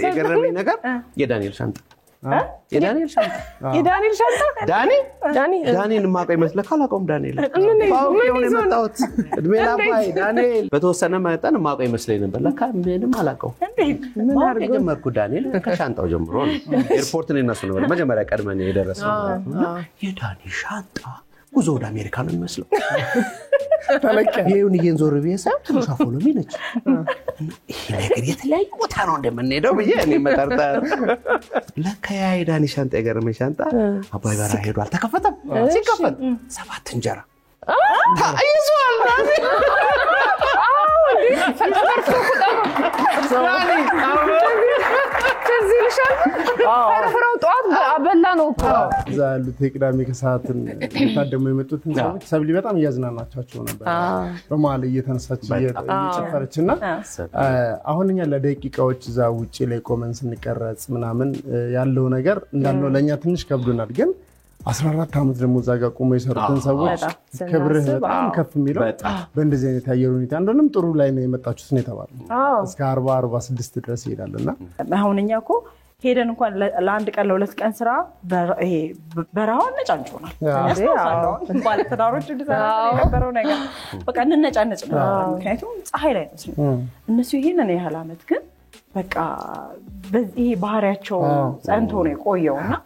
የገረመኝ ነገር የዳንኤል ሻንጣ የዳንኤል ሻንጣ ዳንኤል ማቀ ይመስልህ ካላቆም ዳንኤል ምን ይመጣውት እድሜ ላባይ ዳንኤል በተወሰነ መጠን ማቀ ይመስለኝ ነበር ለካ ምንም አላቀው ምን አርገው ጀመርኩ ዳንኤል ከሻንጣው ጀምሮ ኤርፖርት ነው እናሱ ነበር መጀመሪያ ቀድመን የደረሰው የዳንኤል ሻንጣ ጉዞ ወደ አሜሪካ ነው የሚመስለው ይሄውን ይሄን ዞር ቢያሳብ ተሻፎሎሚ ነች ይሄ ነገር የተለያየ ቦታ ነው እንደምንሄደው ብዬ እኔ መጣርጣር ለካ ያይዳኒ ሻንጣ የገረመኝ ሻንጣ አባይ ባራ ሄዷል ተከፈተም ሲከፈት 7 እንጀራ ታይዟል ፈረፈራው ጧት አበላ ነው እኮ ዛሉ ተቅዳሜ ከሰዓትን ታደሙ የመጡትን ሰዎች ሰብሊ በጣም ያዝናናቸው ነበር በማለ እየተነሳች እየጨፈረችና አሁንኛ ለደቂቃዎች ዛ ውጪ ላይ ቆመን ስንቀረጽ ምናምን ያለው ነገር እንዳለው ለኛ ትንሽ ከብዶናል ግን 14 አመት ደግሞ ዛጋ ቆሞ የሰሩትን ሰዎች ክብርህ በጣም ከፍ የሚለው በእንደዚህ አይነት ያየሩ ሁኔታ እንደንም ጥሩ ላይ ነው የመጣችሁት ነው የተባለው እስከ 40 46 ድረስ ይሄዳልና አሁንኛ እኮ ሄደን እንኳን ለአንድ ቀን ለሁለት ቀን ስራ ይሄ በራውን ነጫንጮናል ያስተውሳለሁ ባለ ተዳሮች እንደነበረው ነገር በቃ እንነጫነጭ ነበር ምክንያቱም ፀሐይ ላይ ነው እነሱ ይሄንን ያህል አመት ግን በቃ በዚህ ባህሪያቸው ጸንቶ ነው የቆየውና